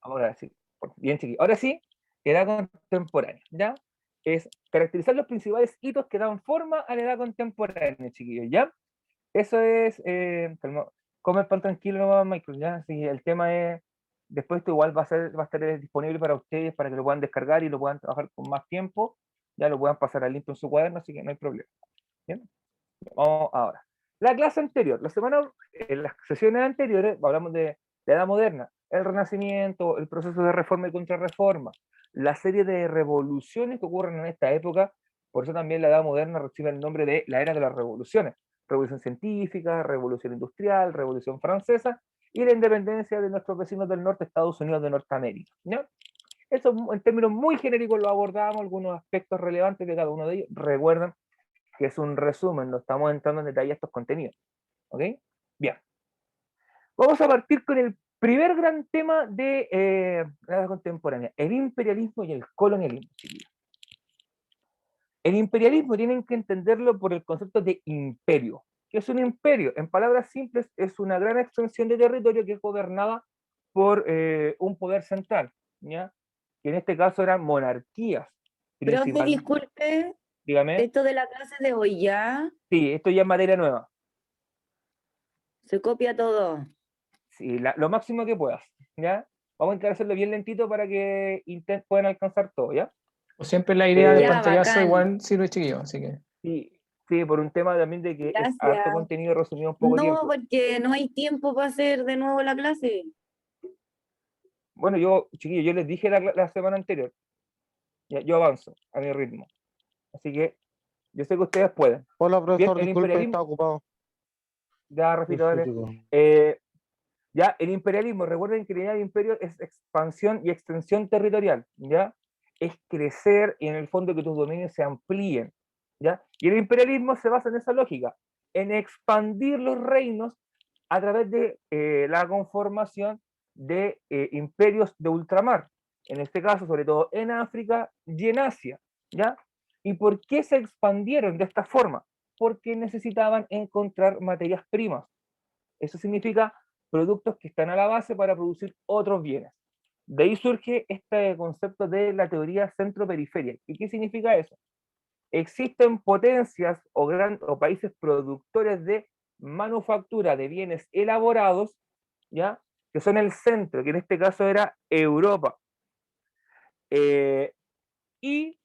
Ahora sí, bien chiquillo. Ahora sí, edad contemporánea, ¿ya? Es caracterizar los principales hitos que dan forma a la edad contemporánea, chiquillos, ¿ya? Eso es, come pan tranquilo nomás, Michael, ¿ya? Sí, el tema es, después esto igual va a estar disponible para ustedes, para que lo puedan descargar y lo puedan trabajar con más tiempo, ya lo puedan pasar al limpio en su cuaderno, así que no hay problema, ¿bien? Vamos ahora. La clase anterior, en las sesiones anteriores, hablamos de la Edad Moderna, el Renacimiento, el proceso de reforma y contrarreforma, la serie de revoluciones que ocurren en esta época, por eso también la Edad Moderna recibe el nombre de la era de las revoluciones, revolución científica, revolución industrial, revolución francesa y la independencia de nuestros vecinos del norte, Estados Unidos de Norteamérica, ¿no? Eso en términos muy genéricos lo abordamos, algunos aspectos relevantes de cada uno de ellos. Recuerden que es un resumen, no estamos entrando en detalle a estos contenidos. ¿Ok? Bien. Vamos a partir con el primer gran tema de la edad contemporánea, el imperialismo y el colonialismo. El imperialismo tienen que entenderlo por el concepto de imperio. ¿Qué es un imperio? En palabras simples, es una gran extensión de territorio que es gobernada por un poder central, ¿ya? Que en este caso eran monarquías, Profe, principalmente. disculpe, Dígame. esto de la clase de hoy ya Sí, esto ya es materia nueva. se copia todo. Sí, lo máximo que puedas, ¿ya? Vamos a intentar hacerlo bien lentito para que puedan alcanzar todo, ¿ya? O siempre la idea del Eh, Ya, pantallazo bacán. igual sirve chiquillo, así que. sí, sí, por un tema también de que es harto Gracias. contenido resumido en poco No, tiempo. porque no hay tiempo para hacer de nuevo la clase. Bueno, chiquillos, yo les dije la semana anterior, ya, yo avanzo a mi ritmo. Así que yo sé que ustedes pueden. Hola, Bien, profesor, el disculpe, imperialismo, estaba ocupado. ya, Rafito, dale. Ya, el imperialismo, recuerden que la idea de imperio es expansión y extensión territorial, ¿ya? Es crecer y en el fondo que tus dominios se amplíen, ¿ya? Y el imperialismo se basa en esa lógica, en expandir los reinos a través de la conformación de imperios de ultramar, en este caso, sobre todo en África y en Asia, ¿ya? ¿Y por qué se expandieron de esta forma? Porque necesitaban encontrar materias primas. Eso significa productos que están a la base para producir otros bienes. De ahí surge este concepto de la teoría centro-periferia. ¿Y qué significa eso? Existen potencias o países productores de manufactura de bienes elaborados, ¿ya? Que son el centro, que en este caso era Europa. Y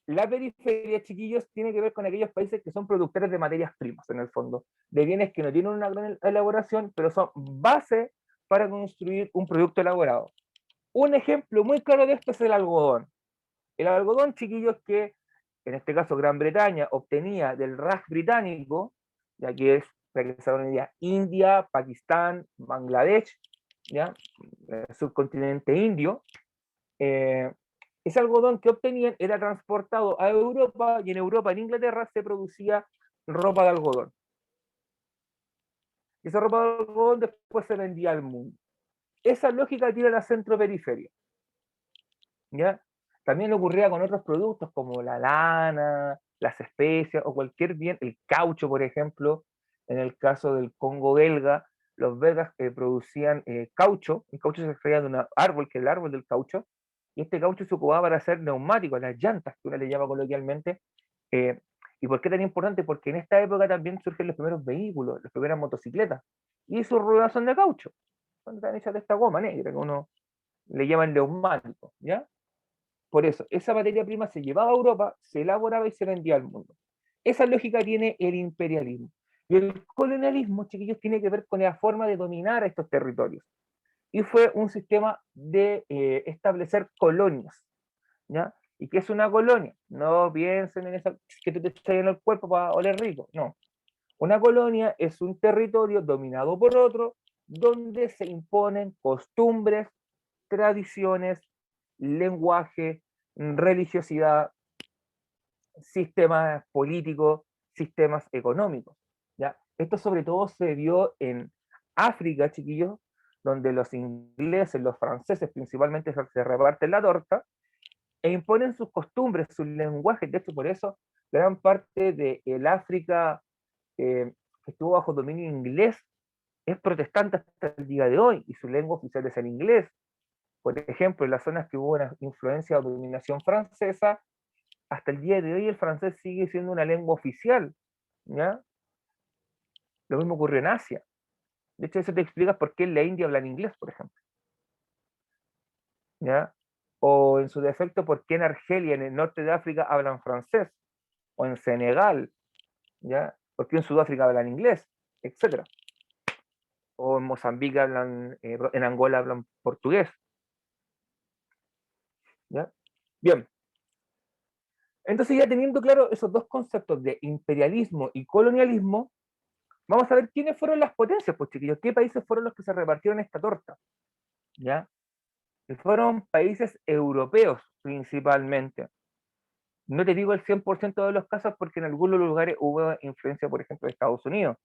la periferia, chiquillos, tiene que ver con aquellos países que son productores de materias primas, en el fondo, de bienes que no tienen una gran elaboración, pero son base para construir un producto elaborado. Un ejemplo muy claro de esto es el algodón. El algodón, chiquillos, que en este caso Gran Bretaña obtenía del Raj británico, ya que es, para que se hagan una idea, India, Pakistán, Bangladesh, ¿ya? El subcontinente indio, ese algodón que obtenían era transportado a Europa y en Europa, en Inglaterra, se producía ropa de algodón. Y esa ropa de algodón después se vendía al mundo. Esa lógica tiene la centro-periferia. ¿Ya? También ocurría con otros productos como la lana, las especias o cualquier bien, el caucho, por ejemplo, en el caso del Congo belga, los belgas producían caucho, el caucho se extraía de un árbol, que es el árbol del caucho, y este caucho se ocupaba para hacer neumáticos, las llantas, que uno le llama coloquialmente. eh, ¿Y por qué tan importante? Porque en esta época también surgen los primeros vehículos, las primeras motocicletas, y sus ruedas son de caucho, están hechas de esta goma negra que uno le llaman neumáticos, ¿ya? Por eso, esa materia prima se llevaba a Europa, se elaboraba y se vendía al mundo. Esa lógica tiene el imperialismo. Y el colonialismo, chiquillos, tiene que ver con la forma de dominar a estos territorios. Y fue un sistema de establecer colonias. ¿Ya? ¿Y qué es una colonia? No piensen en esa que te estás en el cuerpo para oler rico. No. Una colonia es un territorio dominado por otro, donde se imponen costumbres, tradiciones, lenguaje, religiosidad, sistemas políticos, sistemas económicos. ¿Ya? Esto sobre todo se vio en África, chiquillos, donde los ingleses, los franceses principalmente se reparten la torta e imponen sus costumbres, sus lenguajes. De hecho, por eso gran parte del África que estuvo bajo dominio inglés es protestante hasta el día de hoy y su lengua oficial es el inglés. Por ejemplo, en las zonas que hubo una influencia o dominación francesa, hasta el día de hoy el francés sigue siendo una lengua oficial, ¿ya? Lo mismo ocurrió en Asia. De hecho, eso te explica por qué en la India hablan inglés, por ejemplo, ¿ya? O en su defecto, por qué en Argelia, en el norte de África, hablan francés, o en Senegal, ¿ya? ¿Por qué en Sudáfrica hablan inglés? Etcétera. O en Mozambique hablan, en Angola hablan portugués, ¿ya? Bien, entonces ya teniendo claro esos dos conceptos de imperialismo y colonialismo, vamos a ver quiénes fueron las potencias, pues chiquillos, qué países fueron los que se repartieron esta torta, ¿ya? Y fueron países europeos principalmente. No te digo el 100% de los casos porque en algunos lugares hubo influencia, por ejemplo, de Estados Unidos,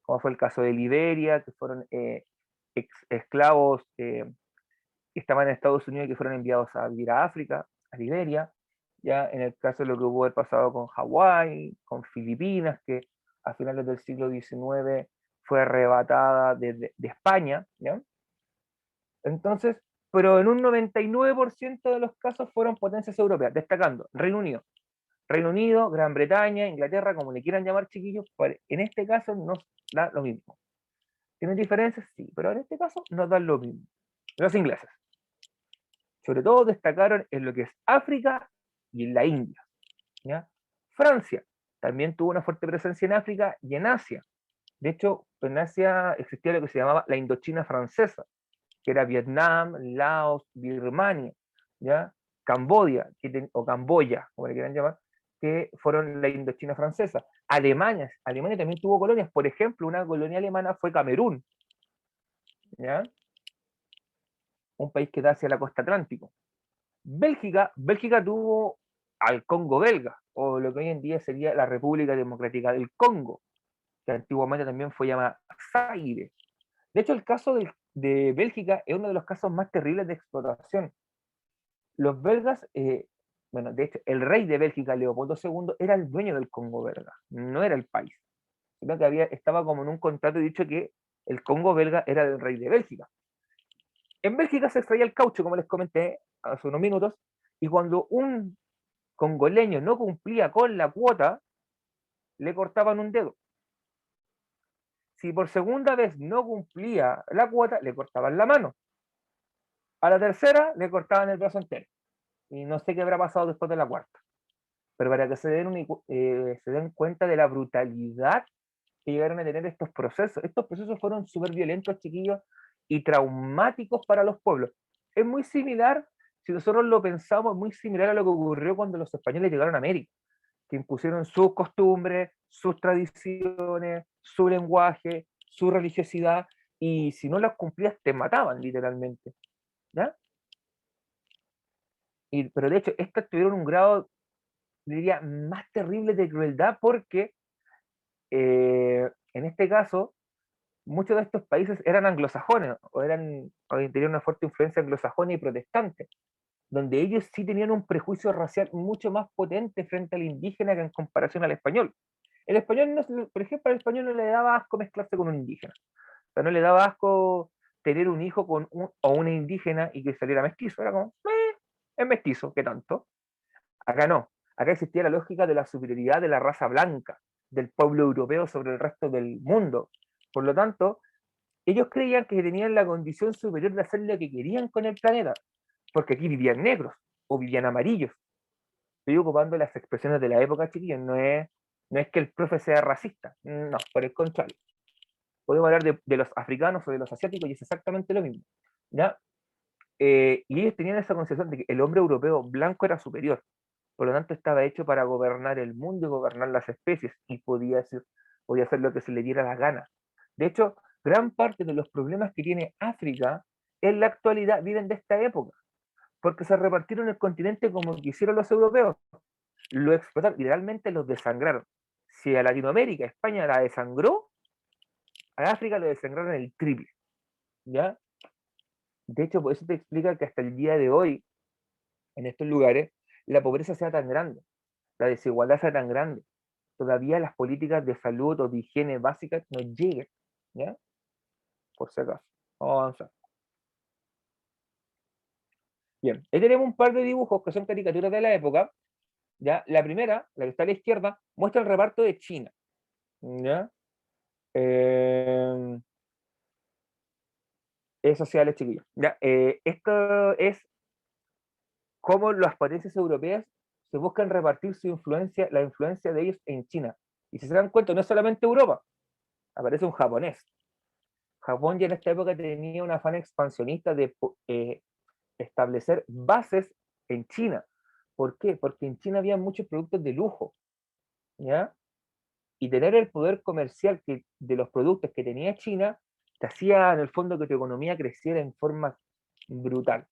como fue el caso de Liberia, que fueron esclavos que estaban en Estados Unidos y que fueron enviados a vivir a África, a Liberia, ya en el caso de lo que hubo el pasado con Hawái, con Filipinas, que a finales del siglo XIX fue arrebatada de España, ¿ya? Entonces, pero en un 99% de los casos fueron potencias europeas, destacando Reino Unido. Reino Unido, Gran Bretaña, Inglaterra, como le quieran llamar chiquillos, en este caso nos da lo mismo. ¿Tienen diferencias? Sí, pero en este caso nos dan lo mismo. Los ingleses. Sobre todo destacaron en lo que es África y en la India, ¿ya? Francia también tuvo una fuerte presencia en África y en Asia. De hecho, en Asia existía lo que se llamaba la Indochina francesa, que era Vietnam, Laos, Birmania, ¿ya? Camboya, o Camboya, como le quieran llamar, que fueron la Indochina francesa. Alemania también tuvo colonias, por ejemplo, una colonia alemana fue Camerún, ¿ya? Un país que da hacia la costa atlántico. Bélgica tuvo al Congo belga, o lo que hoy en día sería la República Democrática del Congo, que antiguamente también fue llamada Zaire. De hecho, el caso de Bélgica es uno de los casos más terribles de explotación. Los belgas, bueno, de hecho, el rey de Bélgica, Leopoldo II, era el dueño del Congo belga, no era el país, sino que estaba como en un contrato dicho que el Congo belga era del rey de Bélgica. En Bélgica se extraía el caucho, como les comenté hace unos minutos, y cuando un congoleño no cumplía con la cuota, le cortaban un dedo. Si por segunda vez no cumplía la cuota, le cortaban la mano. A la tercera, le cortaban el brazo entero. Y no sé qué habrá pasado después de la cuarta. Pero para que se den cuenta de la brutalidad que llegaron a tener estos procesos. Estos procesos fueron súper violentos, chiquillos, y traumáticos para los pueblos. Es muy similar, si nosotros lo pensamos, muy similar a lo que ocurrió cuando los españoles llegaron a América, que impusieron sus costumbres, sus tradiciones, su lenguaje, su religiosidad, y si no las cumplías te mataban literalmente, ¿ya? Pero de hecho, estas tuvieron un grado, diría, más terrible de crueldad porque en este caso muchos de estos países eran anglosajones o tenían una fuerte influencia anglosajona y protestante, donde ellos sí tenían un prejuicio racial mucho más potente frente al indígena que en comparación al español. El español, por ejemplo, al español no le daba asco mezclarse con un indígena, o sea, no le daba asco tener un hijo o una indígena y que saliera mestizo, era como, es mestizo, ¿qué tanto? Acá no, acá existía la lógica de la superioridad de la raza blanca, del pueblo europeo sobre el resto del mundo. Por lo tanto, ellos creían que tenían la condición superior de hacer lo que querían con el planeta, porque aquí vivían negros o vivían amarillos. Estoy ocupando las expresiones de la época, chiquillos, no es que el profe sea racista, no, por el contrario. Podemos hablar de los africanos o de los asiáticos y es exactamente lo mismo, ¿ya? Y ellos tenían esa concepción de que el hombre europeo blanco era superior, por lo tanto estaba hecho para gobernar el mundo y gobernar las especies, y podía hacer lo que se le diera la gana. De hecho, gran parte de los problemas que tiene África en la actualidad viven de esta época, porque se repartieron el continente como quisieron los europeos, lo explotaron, literalmente los desangraron. Si a Latinoamérica, España la desangró, a África lo desangraron el triple, ¿ya? De hecho, por eso te explica que hasta el día de hoy, en estos lugares, la pobreza sea tan grande, la desigualdad sea tan grande. Todavía las políticas de salud o de higiene básicas no lleguen, ¿ya? Por si acaso. Vamos a avanzar. Bien, ahí tenemos un par de dibujos que son caricaturas de la época. ¿Ya? La primera, la que está a la izquierda, muestra el reparto de China. ¿Ya? Sociales, chiquillos. ¿Ya? Esto es cómo las potencias europeas se buscan repartir su influencia, la influencia de ellos en China. Y si se dan cuenta, no es solamente Europa, aparece un japonés. Japón ya en esta época tenía un afán expansionista de establecer bases en China. ¿Por qué? Porque en China había muchos productos de lujo, ¿ya? Y tener el poder comercial de los productos que tenía China te hacía en el fondo que tu economía creciera en forma brutal.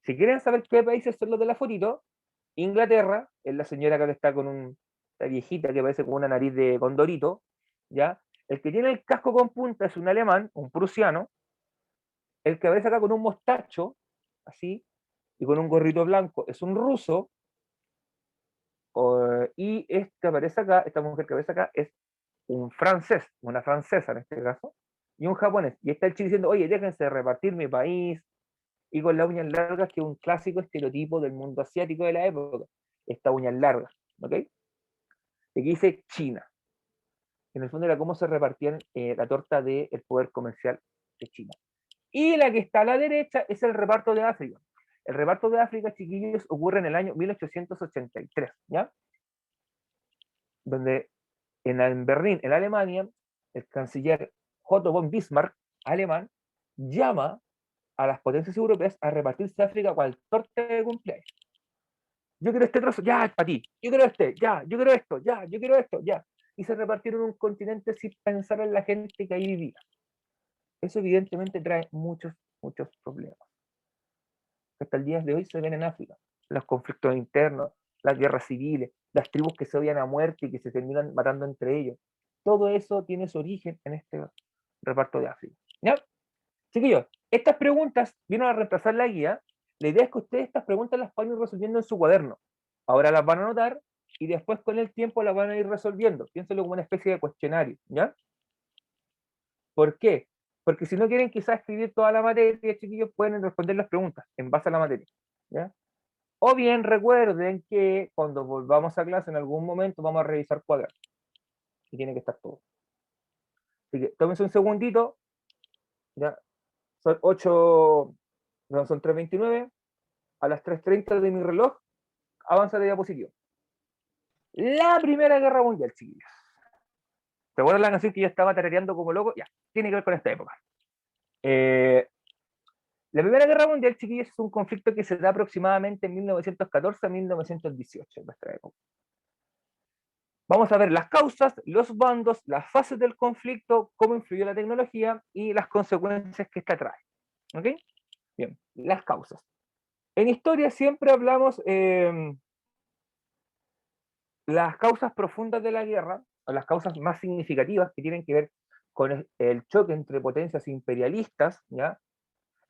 Si quieren saber qué países son los de la fotito, Inglaterra, es la señora que ahora está con la viejita que parece con una nariz de condorito, ¿ya? El que tiene el casco con punta es un alemán, un prusiano, el que aparece acá con un mostacho, así, y con un gorrito blanco, es un ruso, y este aparece acá, esta mujer que aparece acá, es un francés, una francesa en este caso, y un japonés. Y está el chile diciendo, oye, déjense de repartir mi país, y con las uñas largas, que es un clásico estereotipo del mundo asiático de la época, estas uñas largas, ¿ok? Y aquí dice China. En el fondo era cómo se repartían la torta del poder comercial de China. Y la que está a la derecha es el reparto de África. El reparto de África, chiquillos, ocurre en el año 1883, ¿ya? Donde en Berlín, en Alemania, el canciller Otto von Bismarck, alemán, llama a las potencias europeas a repartirse África cual torta de cumpleaños. Yo quiero este trozo, ya, para ti. Yo quiero este, ya. Yo quiero esto, ya. Yo quiero esto, ya. Y se repartieron un continente sin pensar en la gente que ahí vivía. Eso evidentemente trae muchos, muchos problemas. Hasta el día de hoy se ven en África. Los conflictos internos, las guerras civiles, las tribus que se odian a muerte y que se terminan matando entre ellos. Todo eso tiene su origen en este reparto de África. ¿Ya? Chiquillos, estas preguntas vienen a reemplazar la guía. La idea es que ustedes estas preguntas las van a ir resolviendo en su cuaderno. Ahora las van a anotar y después con el tiempo las van a ir resolviendo. Piénselo como una especie de cuestionario, ¿ya? ¿Por qué? Porque si no quieren quizás escribir toda la materia, chiquillos, pueden responder las preguntas en base a la materia, ¿ya? O bien recuerden que cuando volvamos a clase en algún momento vamos a revisar cuadernos. Y tiene que estar todo. Así que tómense un segundito, ¿ya? Son 8, no, son 3:29. A las 3:30 de mi reloj avanza la diapositiva. La Primera Guerra Mundial, chiquillos. ¿Te acuerdas la canción que yo estaba tarareando como loco? Ya, tiene que ver con esta época. La Primera Guerra Mundial, chiquillos, es un conflicto que se da aproximadamente en 1914 a 1918, en nuestra época. Vamos a ver las causas, los bandos, las fases del conflicto, cómo influyó la tecnología y las consecuencias que esta trae. ¿Ok? Bien, las causas. En historia siempre hablamos las causas profundas de la guerra, o las causas más significativas que tienen que ver con el choque entre potencias imperialistas, ¿ya?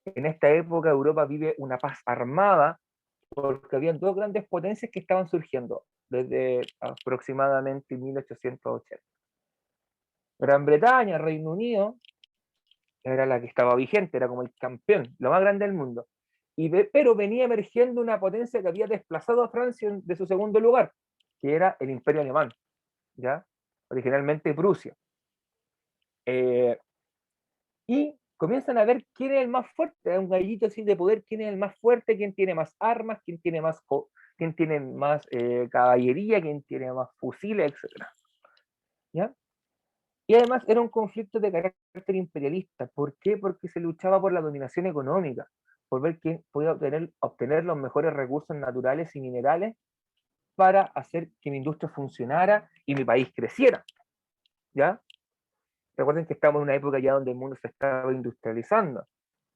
En esta época Europa vive una paz armada porque habían dos grandes potencias que estaban surgiendo desde aproximadamente 1880. Gran Bretaña, Reino Unido, era la que estaba vigente, era como el campeón, lo más grande del mundo. Pero venía emergiendo una potencia que había desplazado a Francia de su segundo lugar, que era el Imperio Alemán, ¿ya? Originalmente Prusia. Y comienzan a ver quién es el más fuerte, un gallito así de poder, quién es el más fuerte, quién tiene más armas, quién tiene más caballería, quién tiene más fusiles, etc. ¿Ya? Y además era un conflicto de carácter imperialista. ¿Por qué? Porque se luchaba por la dominación económica, por ver quién podía obtener los mejores recursos naturales y minerales para hacer que mi industria funcionara y mi país creciera. ¿Ya? Recuerden que estamos en una época ya donde el mundo se estaba industrializando.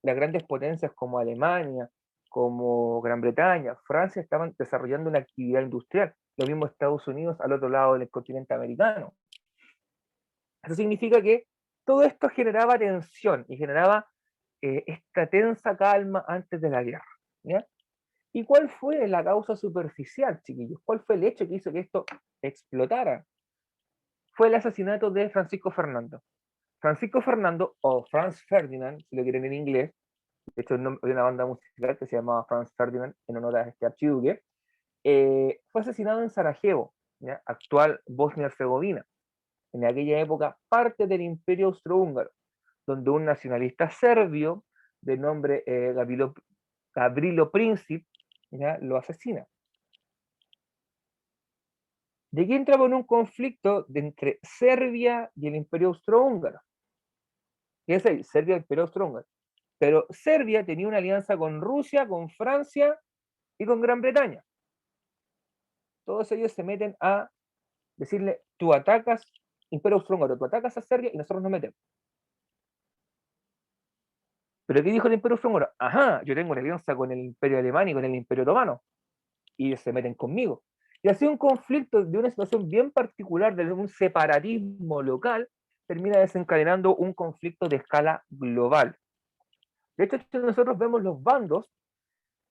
Las grandes potencias como Alemania, como Gran Bretaña, Francia estaban desarrollando una actividad industrial. Lo mismo Estados Unidos al otro lado del continente americano. Eso significa que todo esto generaba tensión y generaba esta tensa calma antes de la guerra. ¿Ya? ¿Y cuál fue la causa superficial, chiquillos? ¿Cuál fue el hecho que hizo que esto explotara? Fue el asesinato de Francisco Fernando. Francisco Fernando, o Franz Ferdinand, si lo quieren en inglés, de hecho el nombre de una banda musical que se llamaba Franz Ferdinand, en honor a este archiduque, fue asesinado en Sarajevo, ¿ya? Actual Bosnia-Herzegovina, en aquella época parte del Imperio Austrohúngaro, donde un nacionalista serbio de nombre Gavrilo Princip, ¿ya? Lo asesina. De aquí entraba en un conflicto entre Serbia y el Imperio Austrohúngaro. ¿Qué es ahí? Serbia y el Imperio Austrohúngaro. Pero Serbia tenía una alianza con Rusia, con Francia y con Gran Bretaña. Todos ellos se meten a decirle, tú atacas, Imperio Austrohúngaro, tú atacas a Serbia y nosotros nos metemos. ¿Pero qué dijo el Imperio Austrohúngaro? Ajá, yo tengo una alianza con el Imperio Alemán y con el Imperio Otomano. Y ellos se meten conmigo. Y así un conflicto de una situación bien particular, de un separatismo local, termina desencadenando un conflicto de escala global. De hecho, si nosotros vemos los bandos,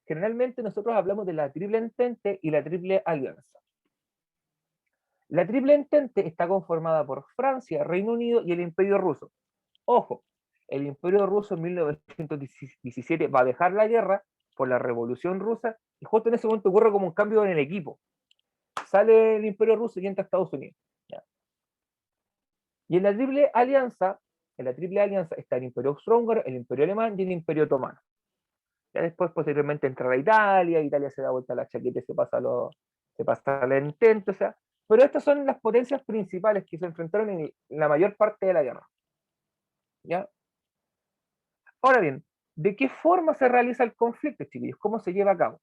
generalmente nosotros hablamos de la Triple Entente y la Triple Alianza. La Triple Entente está conformada por Francia, Reino Unido y el Imperio Ruso. Ojo, el Imperio Ruso en 1917 va a dejar la guerra por la Revolución Rusa y justo en ese momento ocurre como un cambio en el equipo. Sale el Imperio Ruso y entra a Estados Unidos. ¿Ya? Y en la Triple Alianza está el Imperio Austrohúngaro, el Imperio Alemán y el Imperio Otomano. Ya después, posteriormente, entra Italia se da vuelta a la chaqueta y se pasa al Entente, o sea, pero estas son las potencias principales que se enfrentaron en la mayor parte de la guerra. ¿Ya? Ahora bien, ¿de qué forma se realiza el conflicto, chiquillos? ¿Cómo se lleva a cabo?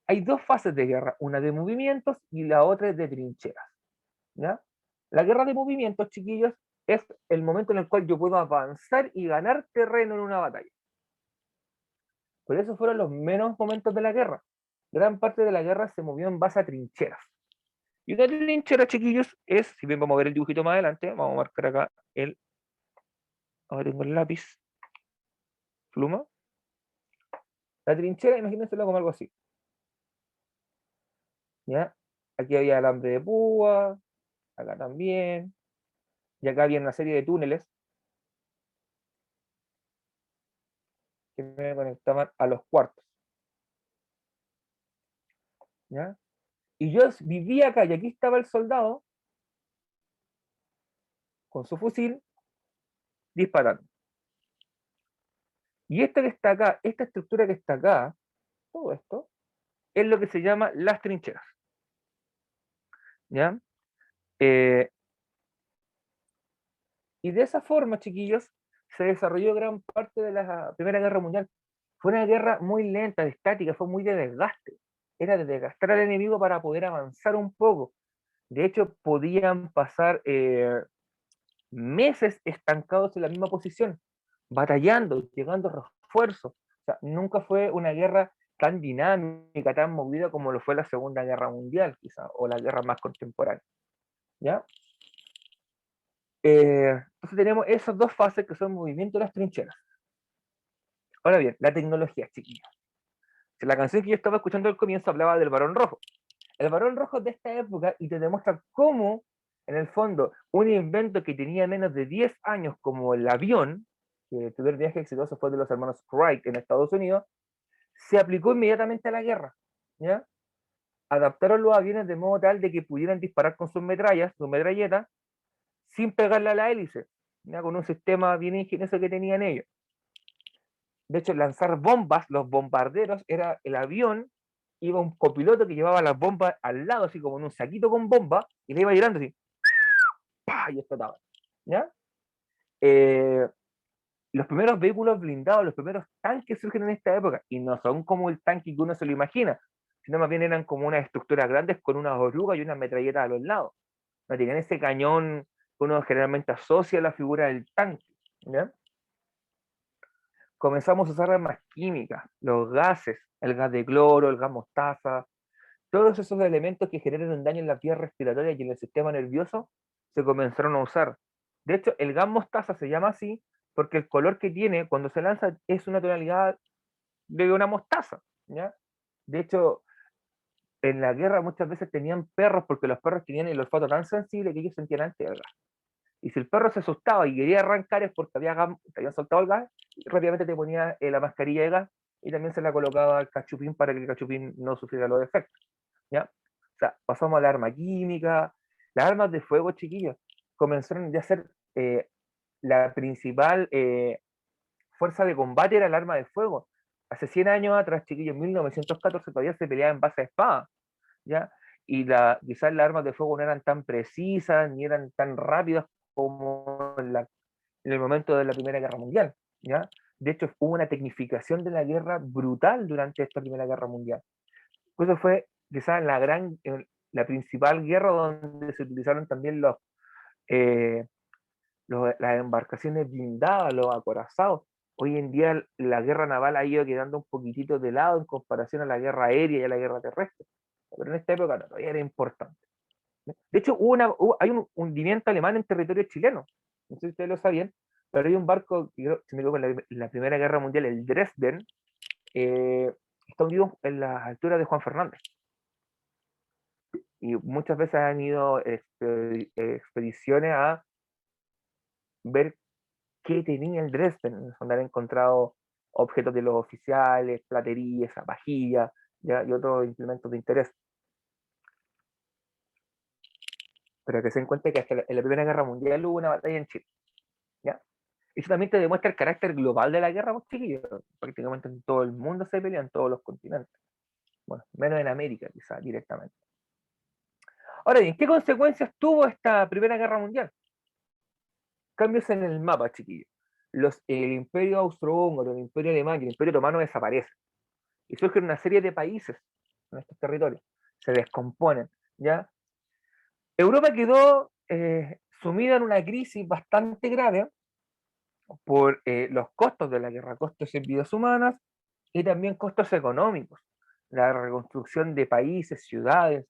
Hay dos fases de guerra, una de movimientos y la otra es de trincheras. ¿Ya? La guerra de movimientos, chiquillos, es el momento en el cual yo puedo avanzar y ganar terreno en una batalla. Por eso fueron los menos momentos de la guerra. Gran parte de la guerra se movió en base a trincheras. Y una trinchera, chiquillos, es, si bien vamos a ver el dibujito más adelante, vamos a marcar acá ahora tengo el lápiz, pluma. La trinchera, imagínenselo como algo así. ¿Ya? Aquí había alambre de púa, acá también, y acá había una serie de túneles que me conectaban a los cuartos. ¿Ya? Y yo vivía acá, y aquí estaba el soldado con su fusil disparando. Y esta que está acá, esta estructura que está acá, todo esto, es lo que se llama las trincheras. ¿Ya? Y de esa forma, chiquillos, se desarrolló gran parte de la Primera Guerra Mundial. Fue una guerra muy lenta, de estática, fue muy de desgaste. Era de desgastar al enemigo para poder avanzar un poco. De hecho, podían pasar meses estancados en la misma posición, batallando, llegando refuerzos. O sea, nunca fue una guerra tan dinámica, tan movida como lo fue la Segunda Guerra Mundial, quizá, o la guerra más contemporánea. ¿Ya? Entonces tenemos esas dos fases que son movimiento de las trincheras. Ahora bien, la tecnología, chiquillos. La canción que yo estaba escuchando al comienzo hablaba del Barón Rojo. El Barón Rojo de esta época y te demuestra cómo, en el fondo, un invento que tenía menos de 10 años como el avión, que el primer viaje exitoso fue de los hermanos Wright en Estados Unidos, se aplicó inmediatamente a la guerra. ¿Ya? Adaptaron los aviones de modo tal de que pudieran disparar con sus metrallas, sus metralletas, sin pegarle a la hélice, ¿ya? Con un sistema bien ingenioso que tenían ellos. De hecho, lanzar bombas, los bombarderos, era el avión, iba un copiloto que llevaba las bombas al lado, así como en un saquito con bomba, y le iba tirando así, ¡pah! Y explotaba. ¿Ya? Los primeros vehículos blindados, los primeros tanques surgen en esta época, y no son como el tanque que uno se lo imagina, sino más bien eran como unas estructuras grandes con unas orugas y unas metralletas a los lados. No tenían ese cañón que uno generalmente asocia a la figura del tanque. ¿Ya? Comenzamos a usar armas químicas, los gases, el gas de cloro, el gas mostaza, todos esos elementos que generan un daño en las vías respiratorias y en el sistema nervioso se comenzaron a usar. De hecho, el gas mostaza se llama así porque el color que tiene cuando se lanza es una tonalidad de una mostaza. ¿Ya? De hecho, en la guerra muchas veces tenían perros porque los perros tenían el olfato tan sensible que ellos sentían antes el gas. Y si el perro se asustaba y quería arrancar es porque te habían soltado el gas, y rápidamente te ponía la mascarilla de gas y también se la colocaba al cachupín para que el cachupín no sufriera los efectos. ¿Ya? O sea, pasamos a la arma química, las armas de fuego, chiquillos, comenzaron ya a ser la principal fuerza de combate era el arma de fuego. Hace 100 años atrás, chiquillos, en 1914 todavía se peleaba en base a espada, ¿ya? Y quizás las armas de fuego no eran tan precisas ni eran tan rápidas como en el momento de la Primera Guerra Mundial, ¿ya? De hecho, hubo una tecnificación de la guerra brutal durante esta Primera Guerra Mundial. Eso fue quizás la principal guerra donde se utilizaron también eh, las embarcaciones blindadas, los acorazados. Hoy en día la guerra naval ha ido quedando un poquitito de lado en comparación a la guerra aérea y a la guerra terrestre. Pero en esta época no, todavía era importante. De hecho, hay un hundimiento alemán en territorio chileno. No sé si ustedes lo sabían, pero hay un barco, si me equivoco, en la Primera Guerra Mundial, el Dresden, está hundido en las alturas de Juan Fernández. Y muchas veces han ido expediciones a ver qué tenía el Dresden, donde han encontrado objetos de los oficiales, platerías, vajillas, ¿ya? Y otros implementos de interés. Pero que se den cuenta que hasta en la Primera Guerra Mundial hubo una batalla en Chile, ¿ya? Eso también te demuestra el carácter global de la guerra, pues, chiquillos. Prácticamente en todo el mundo se pelean, en todos los continentes. Bueno, menos en América, quizás, directamente. Ahora bien, ¿qué consecuencias tuvo esta Primera Guerra Mundial? Cambios en el mapa, chiquillos. El Imperio Austrohúngaro, el Imperio Alemán y el Imperio Otomano desaparecen. Y surgen una serie de países en estos territorios. Se descomponen, ¿ya? Europa quedó sumida en una crisis bastante grave por los costos de la guerra, costos en vidas humanas y también costos económicos. La reconstrucción de países, ciudades,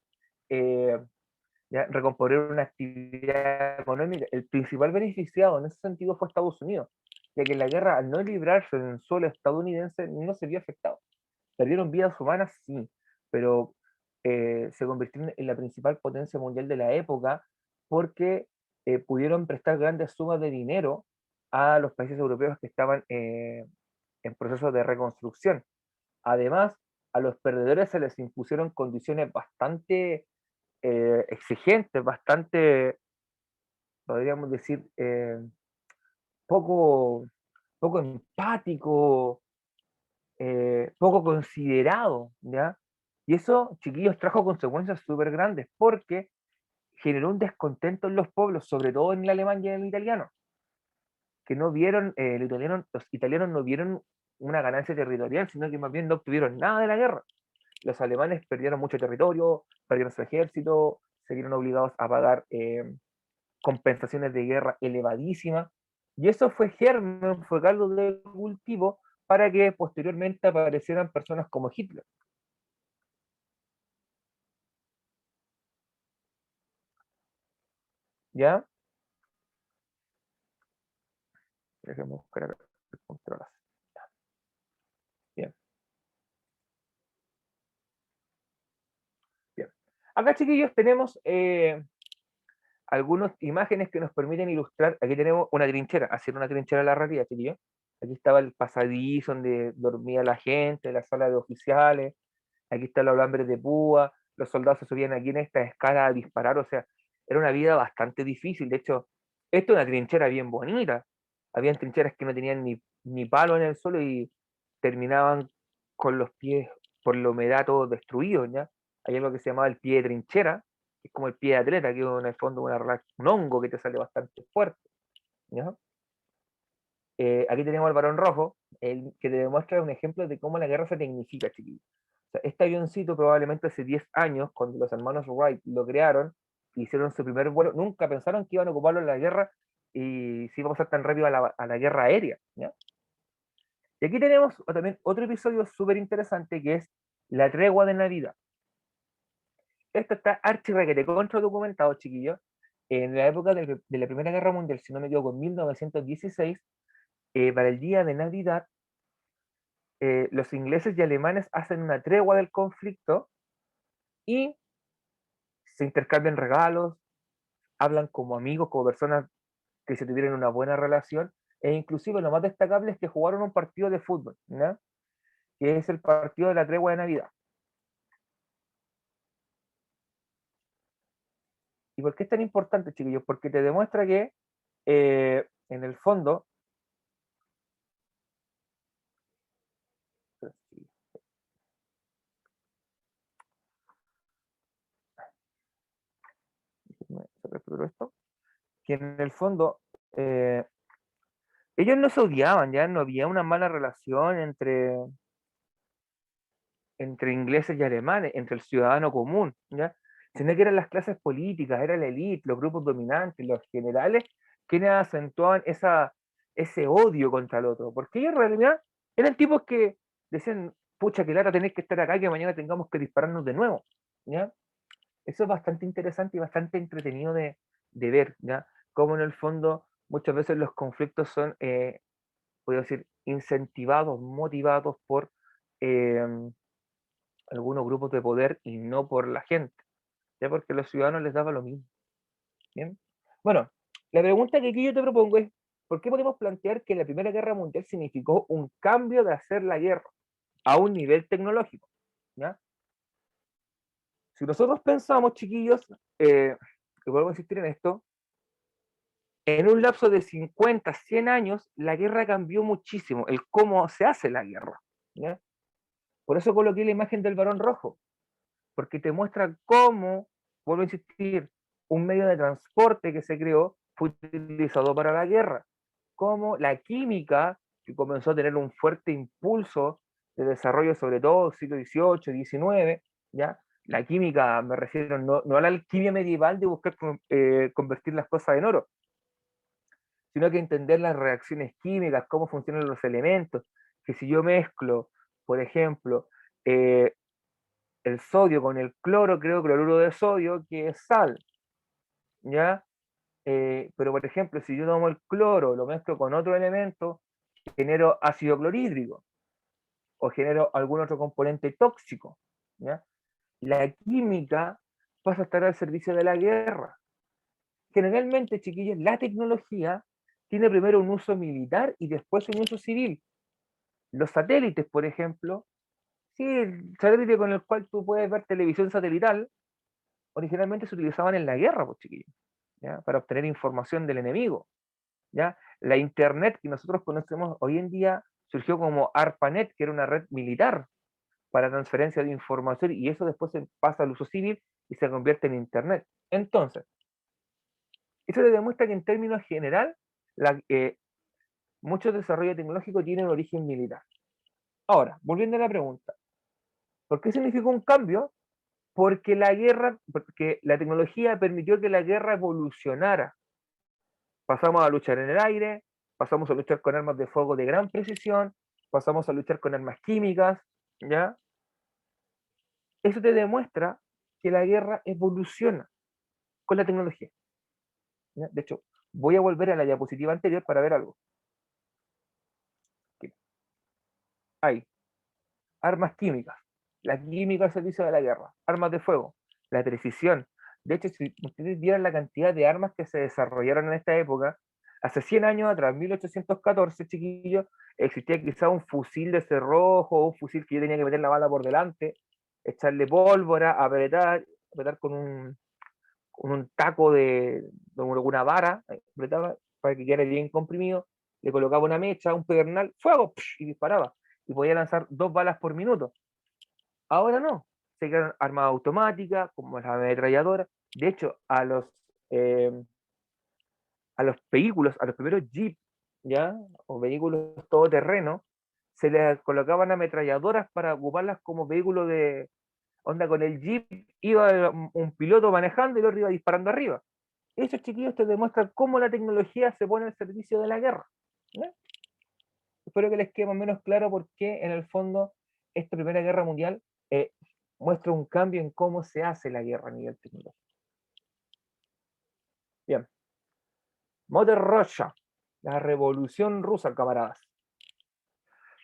ya, recomponer una actividad económica. El principal beneficiado en ese sentido fue Estados Unidos, ya que la guerra, al no librarse en suelo estadounidense, no se vio afectado. Perdieron vidas humanas, sí, pero se convirtieron en la principal potencia mundial de la época porque pudieron prestar grandes sumas de dinero a los países europeos que estaban en proceso de reconstrucción. Además, a los perdedores se les impusieron condiciones bastante exigentes, bastante, podríamos decir, poco, poco empático, poco considerado, ¿ya? Y eso, chiquillos, trajo consecuencias súper grandes porque generó un descontento en los pueblos, sobre todo en el alemán y en el italiano, que no vieron, los italianos no vieron una ganancia territorial, sino que más bien no obtuvieron nada de la guerra. Los alemanes perdieron mucho territorio, perdieron su ejército, se vieron obligados a pagar compensaciones de guerra elevadísimas, y eso fue germen, fue caldo de cultivo para que posteriormente aparecieran personas como Hitler. ¿Ya? Dejemos buscar acá el control. Bien, bien. Acá, chiquillos, tenemos algunas imágenes que nos permiten ilustrar. Aquí tenemos una trinchera, hacer una trinchera en la realidad, chiquillos. Aquí estaba el pasadizo donde dormía la gente, la sala de oficiales. Aquí están los alambres de púa. Los soldados se subían aquí en esta escala a disparar. O sea, era una vida bastante difícil. De hecho, esto es una trinchera bien bonita. Habían trincheras que no tenían ni palo en el suelo y terminaban con los pies por la humedad todos destruidos, ¿ya? Hay algo que se llamaba el pie de trinchera, que es como el pie de atleta, que es en el fondo un hongo que te sale bastante fuerte, ¿ya? Aquí tenemos al varón rojo, que te demuestra un ejemplo de cómo la guerra se tecnifica, chiquillos. O sea, este avioncito probablemente hace 10 años, cuando los hermanos Wright lo crearon, hicieron su primer vuelo, nunca pensaron que iban a ocuparlo en la guerra y si iba a pasar tan rápido a la guerra aérea, ¿ya? Y aquí tenemos también otro episodio súper interesante que es la tregua de Navidad. Esto está archirrequete contra documentado, chiquillos. En la época de la Primera Guerra Mundial, si no me equivoco, en 1916, para el día de Navidad, los ingleses y alemanes hacen una tregua del conflicto y se intercambian regalos, hablan como amigos, como personas que se tuvieron una buena relación, e inclusive lo más destacable es que jugaron un partido de fútbol, ¿no? Que es el partido de la tregua de Navidad. ¿Y por qué es tan importante, chiquillos? Porque te demuestra que, en el fondo, esto, que en el fondo ellos no se odiaban, ya no había una mala relación entre ingleses y alemanes, entre el ciudadano común, ¿ya? Sino que eran las clases políticas, era la élite, los grupos dominantes, los generales, quienes acentuaban ese odio contra el otro, porque ellos en realidad eran tipos que decían, pucha, que lata tenéis que estar acá, que mañana tengamos que dispararnos de nuevo, ¿ya? Eso es bastante interesante y bastante entretenido de ver, ¿ya? Como en el fondo muchas veces los conflictos son, puedo decir, incentivados, motivados por eh, algunos grupos de poder y no por la gente, ya porque a los ciudadanos les daba lo mismo. ¿Bien? Bueno, la pregunta que aquí yo te propongo es, ¿por qué podemos plantear que la Primera Guerra Mundial significó un cambio de hacer la guerra a un nivel tecnológico? ¿Ya? Si nosotros pensamos, chiquillos, y vuelvo a insistir en esto, en un lapso de 50, 100 años, la guerra cambió muchísimo, el cómo se hace la guerra. ¿Ya? Por eso coloqué la imagen del varón rojo, porque te muestra cómo, vuelvo a insistir, un medio de transporte que se creó fue utilizado para la guerra, cómo la química, que comenzó a tener un fuerte impulso de desarrollo, sobre todo siglo XVIII, XIX, ¿ya? La química, me refiero no a la alquimia medieval de buscar convertir las cosas en oro, sino que entender las reacciones químicas, cómo funcionan los elementos, que si yo mezclo, por ejemplo, el sodio con el cloro, creo cloruro de sodio, que es sal, ¿ya? Pero por ejemplo, si yo tomo el cloro, lo mezclo con otro elemento, genero ácido clorhídrico, o genero algún otro componente tóxico, ¿ya? La química pasa a estar al servicio de la guerra. Generalmente, chiquillos, la tecnología tiene primero un uso militar y después un uso civil. Los satélites, por ejemplo, sí, el satélite con el cual tú puedes ver televisión satelital, originalmente se utilizaban en la guerra, pues, chiquillos, ¿ya? Para obtener información del enemigo, ¿ya? La internet que nosotros conocemos hoy en día surgió como ARPANET, que era una red militar para transferencia de información, y eso después se pasa al uso civil y se convierte en internet. Entonces, eso le demuestra que en términos general, muchos desarrollos tecnológicos tienen origen militar. Ahora, volviendo a la pregunta, ¿por qué significó un cambio? Porque la tecnología permitió que la guerra evolucionara. Pasamos a luchar en el aire, pasamos a luchar con armas de fuego de gran precisión, pasamos a luchar con armas químicas, ¿ya? Eso te demuestra que la guerra evoluciona con la tecnología, ¿ya? De hecho, voy a volver a la diapositiva anterior para ver algo. Hay armas químicas, la química al servicio de la guerra, armas de fuego, la precisión. De hecho, si ustedes vieran la cantidad de armas que se desarrollaron en esta época, hace 100 años atrás, 1814, chiquillos, existía quizá un fusil de cerrojo, un fusil que yo tenía que meter la bala por delante, echarle pólvora, apretar con un taco de una vara, apretaba para que quedara bien comprimido, le colocaba una mecha, un pedernal, fuego, y disparaba. Y podía lanzar 2 balas por minuto. Ahora no, se crearon armas automáticas, como las ametralladoras. De hecho, a los vehículos, a los primeros Jeep, ¿ya? O vehículos todoterreno, se les colocaban ametralladoras para ocuparlas como vehículo de onda. Con el Jeep iba un piloto manejando y el otro iba disparando arriba. Esos chiquillos te demuestran cómo la tecnología se pone al servicio de la guerra, ¿ya? Espero que les quede más o menos claro por qué en el fondo esta Primera Guerra Mundial muestra un cambio en cómo se hace la guerra a nivel tecnológico. Bien. Mother Russia, la Revolución Rusa, camaradas.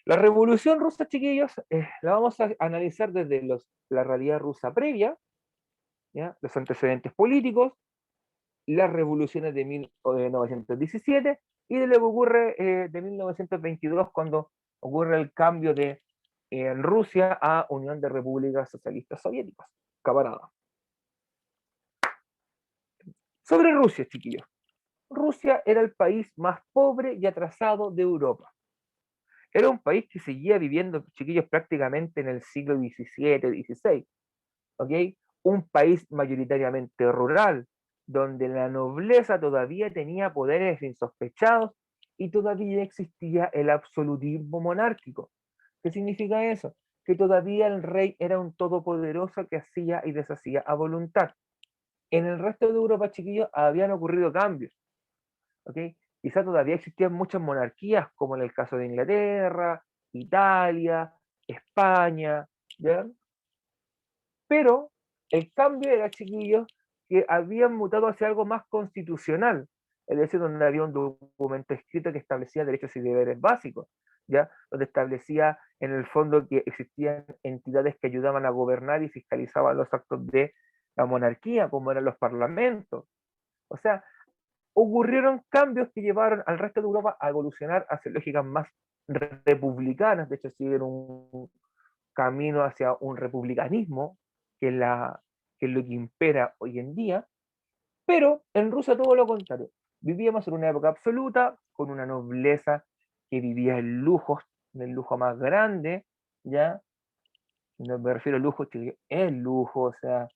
La Revolución Rusa, chiquillos, la vamos a analizar desde la realidad rusa previa, ¿ya? Los antecedentes políticos, las revoluciones de 1917 y de lo que ocurre de 1922 cuando ocurre el cambio de Rusia a Unión de Repúblicas Socialistas Soviéticas. Camarada. Sobre Rusia, chiquillos. Rusia era el país más pobre y atrasado de Europa. Era un país que seguía viviendo, chiquillos, prácticamente en el siglo XVII, XVI. ¿Ok? Un país mayoritariamente rural, donde la nobleza todavía tenía poderes insospechados y todavía existía el absolutismo monárquico. ¿Qué significa eso? Que todavía el rey era un todopoderoso que hacía y deshacía a voluntad. En el resto de Europa, chiquillos, habían ocurrido cambios. ¿Ok? Quizá todavía existían muchas monarquías, como en el caso de Inglaterra, Italia, España, ¿ya? Pero el cambio era, chiquillos, que habían mutado hacia algo más constitucional, es decir, donde había un documento escrito que establecía derechos y deberes básicos, ¿ya? Donde establecía en el fondo que existían entidades que ayudaban a gobernar y fiscalizaban los actos de la monarquía, como eran los parlamentos. O sea, ocurrieron cambios que llevaron al resto de Europa a evolucionar hacia lógicas más republicanas, de hecho siguen un camino hacia un republicanismo, que es lo que impera hoy en día, pero en Rusia todo lo contrario. Vivíamos en una época absoluta, con una nobleza que vivía en lujos, en el lujo más grande, ¿ya? No me refiero a lujo, el lujo, o sea,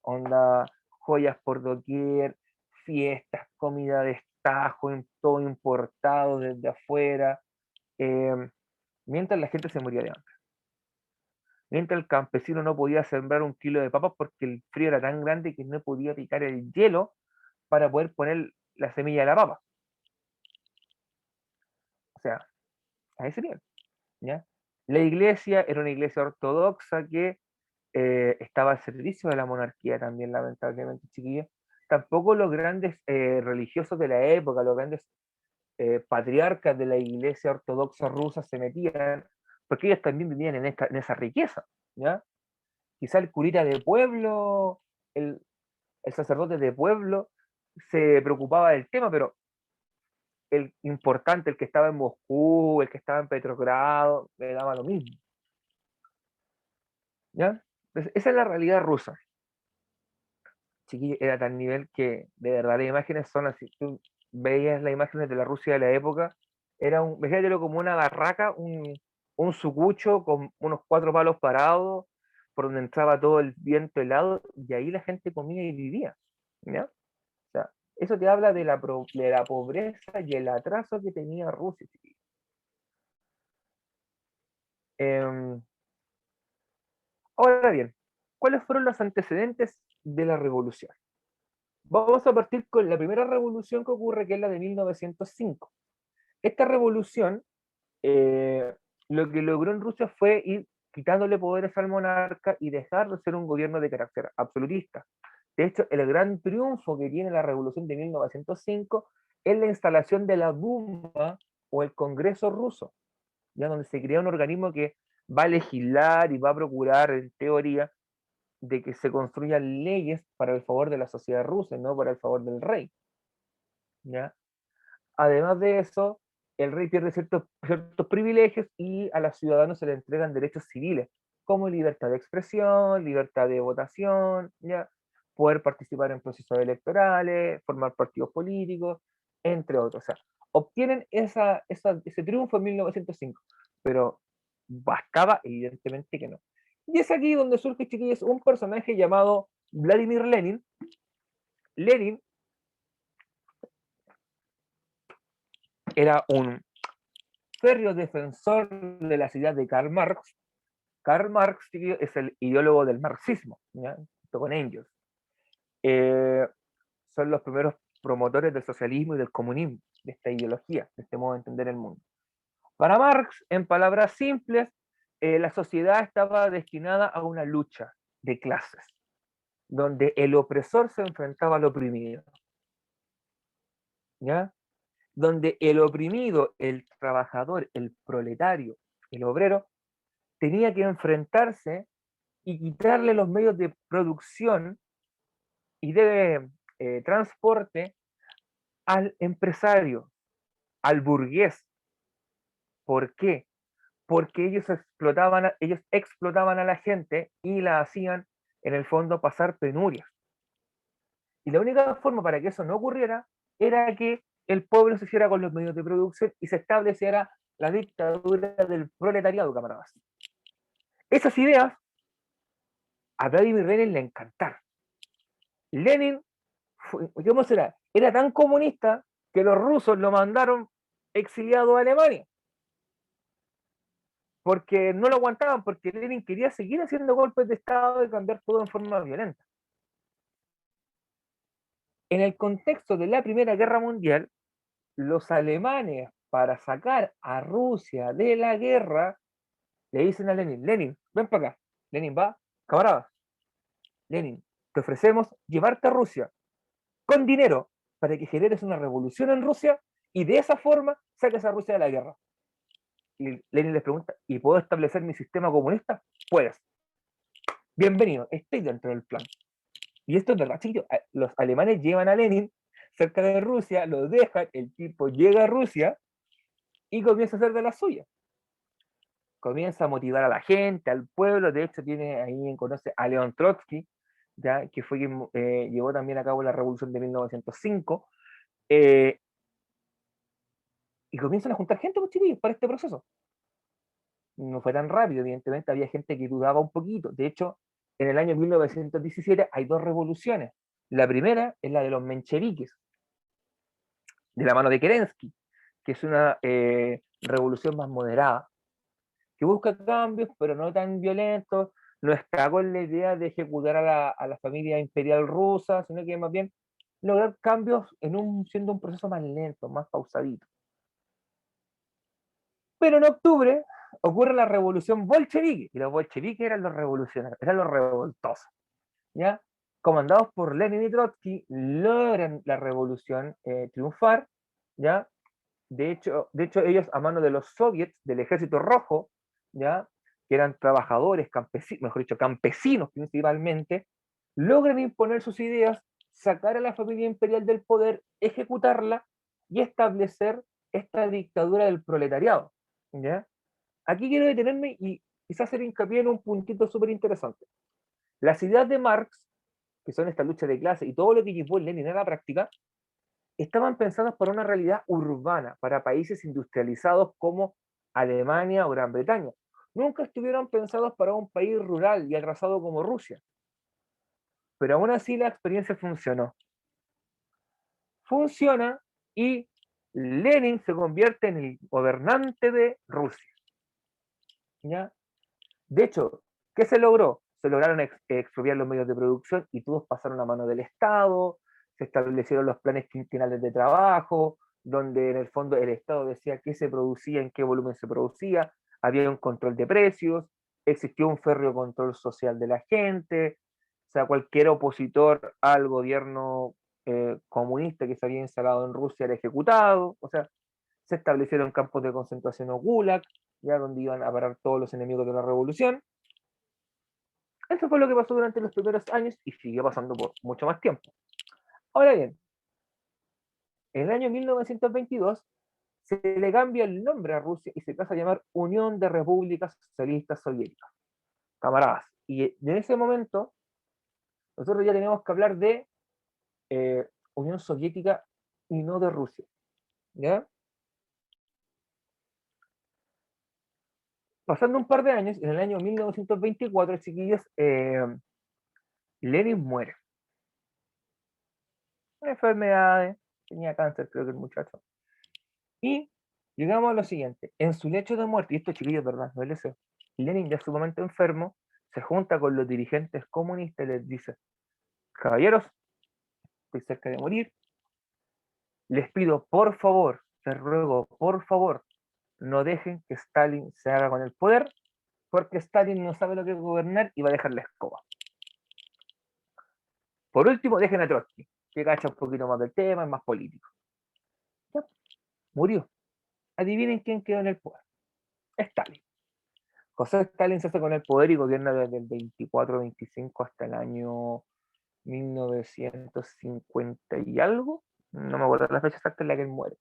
onda, joyas por doquier, fiestas, comida de estajo, todo importado desde afuera, eh, mientras la gente se moría de hambre. Mientras el campesino no podía sembrar un kilo de papas porque el frío era tan grande que no podía picar el hielo para poder poner la semilla de la papa. O sea, a ese nivel, ¿ya? La iglesia era una iglesia ortodoxa que estaba al servicio de la monarquía también, lamentablemente, chiquillos. Tampoco los grandes religiosos de la época, los grandes patriarcas de la iglesia ortodoxa rusa se metían, porque ellos también vivían en esa riqueza, ¿ya? Quizá el curita de pueblo, el sacerdote de pueblo, se preocupaba del tema, pero el importante, el que estaba en Moscú, el que estaba en Petrogrado, le daba lo mismo. ¿Ya? Entonces, esa es la realidad rusa. Chiquillo, era tal nivel que de verdad las imágenes son así. Tú veías las imágenes de la Rusia de la época, era veíatelo como una barraca, un sucucho con unos 4 palos parados, por donde entraba todo el viento helado, y ahí la gente comía y vivía. ¿Ya? O sea, eso te habla de la pobreza y el atraso que tenía Rusia. Ahora bien, ¿cuáles fueron los antecedentes de la revolución? Vamos a partir con la primera revolución que ocurre, que es la de 1905. Esta revolución, lo que logró en Rusia fue ir quitándole poderes al monarca y dejar de ser un gobierno de carácter absolutista. De hecho, el gran triunfo que tiene la revolución de 1905 es la instalación de la Duma o el Congreso ruso, ya donde se crea un organismo que va a legislar y va a procurar, en teoría, de que se construyan leyes para el favor de la sociedad rusa, no para el favor del rey. ¿Ya? Además de eso, el rey pierde ciertos privilegios y a los ciudadanos se les entregan derechos civiles, como libertad de expresión, libertad de votación, ¿ya? Poder participar en procesos electorales, formar partidos políticos, entre otros. O sea, obtienen ese triunfo en 1905, pero bastaba evidentemente que no. Y es aquí donde surge, chiquillos, un personaje llamado Vladimir Lenin. Lenin era un férreo defensor de las ideas de Karl Marx. Karl Marx, chiquillos, es el ideólogo del marxismo, ¿ya? Junto con Engels. Son los primeros promotores del socialismo y del comunismo, de esta ideología, de este modo de entender el mundo. Para Marx, en palabras simples, la sociedad estaba destinada a una lucha de clases, donde el opresor se enfrentaba al oprimido, ¿ya? Donde el oprimido, el trabajador, el proletario, el obrero, tenía que enfrentarse y quitarle los medios de producción y de transporte al empresario, al burgués. ¿Por qué? Porque ellos explotaban a la gente y la hacían, en el fondo, pasar penurias. Y la única forma para que eso no ocurriera era que el pueblo se hiciera con los medios de producción y se estableciera la dictadura del proletariado, camaradas. Esas ideas a Vladimir Lenin le encantaron. Lenin, ¿cómo será? Era tan comunista que los rusos lo mandaron exiliado a Alemania. Porque no lo aguantaban, porque Lenin quería seguir haciendo golpes de Estado y cambiar todo en forma violenta. En el contexto de la Primera Guerra Mundial, los alemanes, para sacar a Rusia de la guerra, le dicen a Lenin, Lenin, ven para acá. Lenin va, camarada, Lenin, te ofrecemos llevarte a Rusia con dinero para que generes una revolución en Rusia y de esa forma saques a Rusia de la guerra. Y Lenin les pregunta, ¿y puedo establecer mi sistema comunista? Puedes. Bienvenido, estoy dentro del plan. Y esto es verdad, chicos. Los alemanes llevan a Lenin cerca de Rusia, lo dejan, el tipo llega a Rusia y comienza a hacer de la suya. Comienza a motivar a la gente, al pueblo. De hecho, tiene ahí, conoce a León Trotsky, ¿ya? Que fue quien llevó también a cabo la revolución de 1905. Y comienzan a juntar gente, pues, chiquillos, para este proceso. No fue tan rápido, evidentemente, había gente que dudaba un poquito. De hecho, en el año 1917 hay dos revoluciones. La primera es la de los mencheviques, de la mano de Kerensky, que es una revolución más moderada, que busca cambios, pero no tan violentos, no está con la idea de ejecutar a la familia imperial rusa, sino que más bien lograr cambios siendo un proceso más lento, más pausadito. Pero en octubre ocurre la revolución bolchevique, y los bolcheviques eran los revolucionarios, eran los revoltosos, ¿ya? Comandados por Lenin y Trotsky, logran la revolución triunfar, ¿ya? De hecho, ellos, a mano de los soviets, del ejército rojo, ¿ya? Que eran trabajadores, campesinos, mejor dicho, campesinos principalmente, logran imponer sus ideas, sacar a la familia imperial del poder, ejecutarla y establecer esta dictadura del proletariado, ¿ya? Aquí quiero detenerme y quizás hacer hincapié en un puntito súper interesante. Las ideas de Marx, que son esta lucha de clase y todo lo que llevó Lenin a la práctica, estaban pensadas para una realidad urbana, para países industrializados como Alemania o Gran Bretaña. Nunca estuvieron pensados para un país rural y atrasado como Rusia. Pero aún así la experiencia funcionó. Funciona y Lenin se convierte en el gobernante de Rusia. ¿Ya? De hecho, ¿qué se logró? Se lograron expropiar los medios de producción y todos pasaron a mano del Estado, se establecieron los planes quinquenales de trabajo, donde en el fondo el Estado decía qué se producía, en qué volumen se producía, había un control de precios, existió un férreo control social de la gente, o sea, cualquier opositor al gobierno comunista que se había instalado en Rusia era ejecutado, o sea, se establecieron campos de concentración o gulag, ya donde iban a parar todos los enemigos de la revolución. Eso fue lo que pasó durante los primeros años y siguió pasando por mucho más tiempo. Ahora bien, en el año 1922 se le cambia el nombre a Rusia y se pasa a llamar Unión de Repúblicas Socialistas Soviéticas. Camaradas. Y en ese momento, nosotros ya teníamos que hablar de Unión Soviética y no de Rusia. ¿Ya? Pasando un par de años, en el año 1924, chiquillos, Lenin muere. Enfermedades, tenía cáncer, creo que el muchacho. Y llegamos a lo siguiente: en su lecho de muerte, y esto, chiquillos, verdad, no es deseo, Lenin, ya sumamente enfermo, se junta con los dirigentes comunistas y les dice: caballeros, estoy cerca de morir, les pido por favor, les ruego por favor, no dejen que Stalin se haga con el poder, porque Stalin no sabe lo que es gobernar y va a dejar la escoba. Por último, dejen a Trotsky, que cacha un poquito más del tema, es más político. Ya, murió. Adivinen quién quedó en el poder. Stalin. José Stalin se hace con el poder y gobierna desde el 24-25 hasta el año 1950 y algo, no me acuerdo la fecha exacta en la que él muere.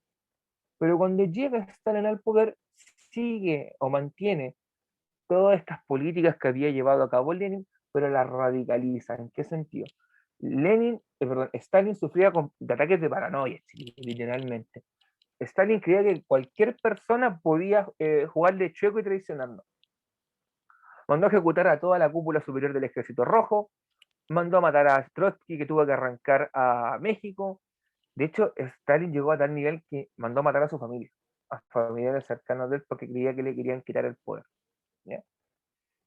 Pero cuando llega Stalin al poder, sigue o mantiene todas estas políticas que había llevado a cabo Lenin, pero las radicaliza. ¿En qué sentido? Stalin sufría de ataques de paranoia, literalmente. Stalin creía que cualquier persona podía jugarle chueco y traicionarlo. Mandó a ejecutar a toda la cúpula superior del Ejército Rojo, mandó a matar a Trotsky, que tuvo que arrancar a México. De hecho, Stalin llegó a tal nivel que mandó a matar a su familia, a familiares cercanos de él, porque creía que le querían quitar el poder. ¿Ya?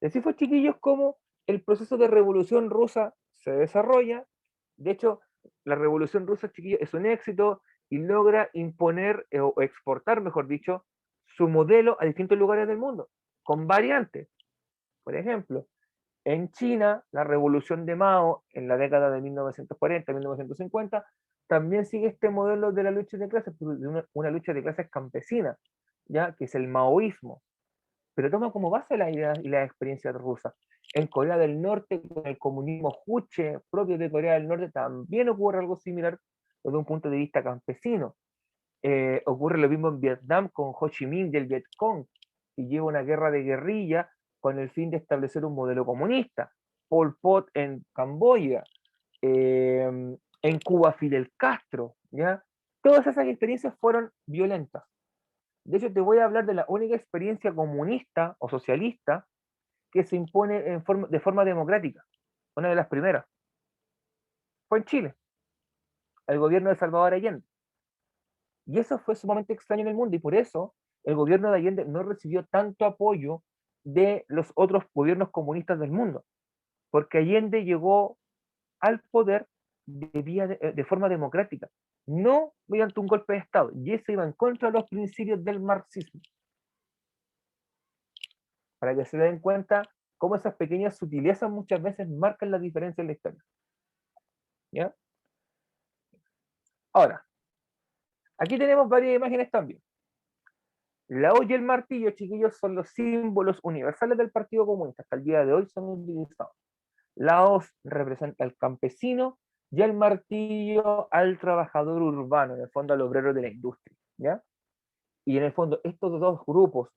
Y así fue, chiquillos, como el proceso de revolución rusa se desarrolla. De hecho, la revolución rusa, chiquillos, es un éxito y logra imponer o exportar, mejor dicho, su modelo a distintos lugares del mundo, con variantes. Por ejemplo, en China, la revolución de Mao en la década de 1940-1950 también sigue este modelo de la lucha de clases, de una lucha de clases campesina, ¿ya? Que es el maoísmo, pero toma como base la idea y la experiencia rusa. En Corea del Norte, con el comunismo juche propio de Corea del Norte, también ocurre algo similar desde un punto de vista campesino. Ocurre lo mismo en Vietnam con Ho Chi Minh del Vietcong, y lleva una guerra de guerrilla con el fin de establecer un modelo comunista. Pol Pot en Camboya, en Cuba Fidel Castro, ¿ya? Todas esas experiencias fueron violentas. De hecho, te voy a hablar de la única experiencia comunista o socialista que se impone de forma democrática. Una de las primeras. Fue en Chile, el gobierno de Salvador Allende. Y eso fue sumamente extraño en el mundo, y por eso el gobierno de Allende no recibió tanto apoyo de los otros gobiernos comunistas del mundo, porque Allende llegó al poder de forma democrática, no mediante un golpe de Estado, y eso iba en contra de los principios del marxismo. Para que se den cuenta cómo esas pequeñas sutilezas muchas veces marcan la diferencia en la historia. ¿Ya? Ahora, aquí tenemos varias imágenes también. La hoz y el martillo, chiquillos, son los símbolos universales del Partido Comunista. Hasta el día de hoy son utilizados. La hoz representa al campesino y el martillo al trabajador urbano, en el fondo al obrero de la industria. ¿Ya? Y en el fondo estos dos grupos